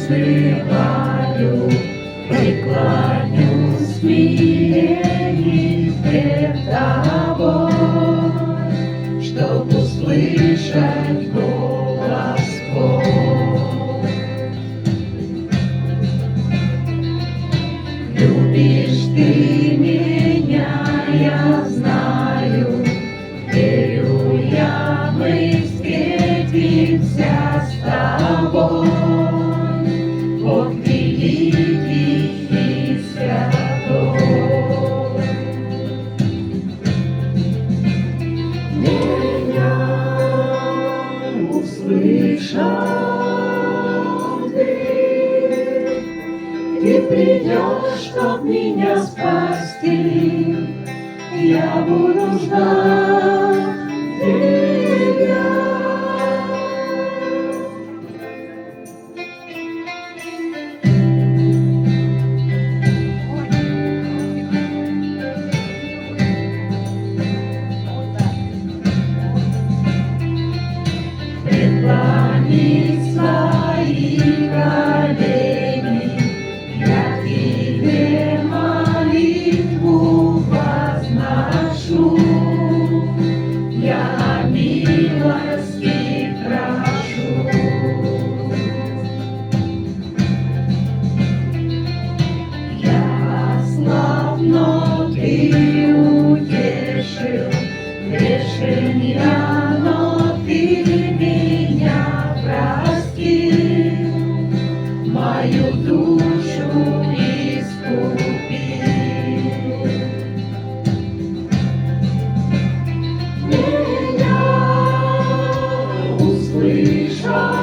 взываю, преклоню смирение пред Тобой, чтоб услышать голос Твой. Любишь Ты меня, я знаю, верю я, мы встретимся с Тобой. Бог великий и святой. Меня услышал Ты придешь, чтоб меня спасти, я буду ждать Тебя. Преклонить свои колени, я Тебе молитву возношу, я о милости прошу. Я ослаб, но Ты утешил, грешен я, но Ты меня простил, мою душу искупил. Меня услышал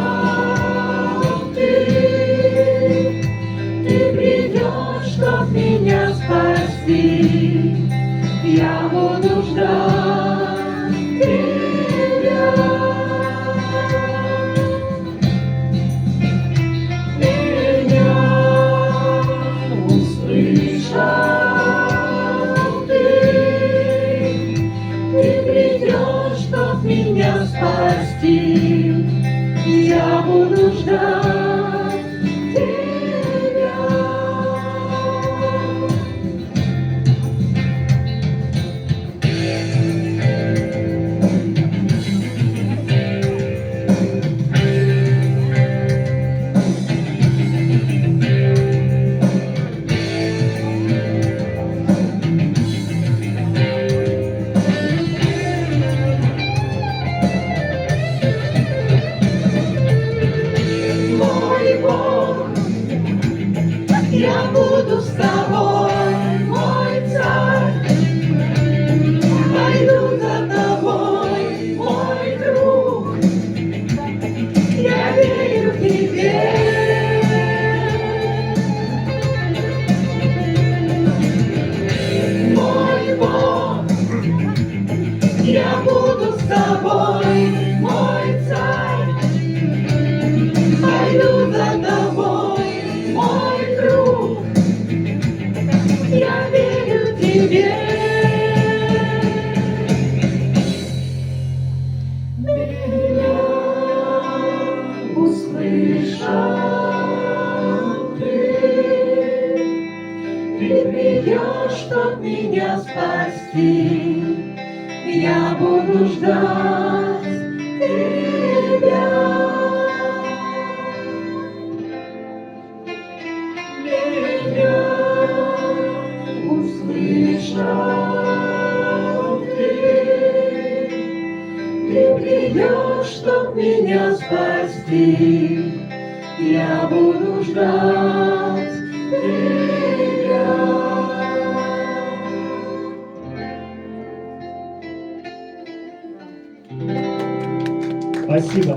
Ты придешь, чтоб меня спасти, я буду ждать Тебя. Меня услышал Ты придешь, чтоб меня спасти, я буду ждать Тебя. Я буду с Тобой, мой Царь, пойду за Тобой, мой друг, я верю Тебе. Мой Бог, я буду с Тобой, мой Царь, пойду за Тобой, мой друг, я верю Тебе. Меня услышал Ты придешь, чтоб меня спасти, я буду ждать Тебя. Меня услышал Ты придешь, чтоб меня спасти, я буду ждать Тебя. Спасибо.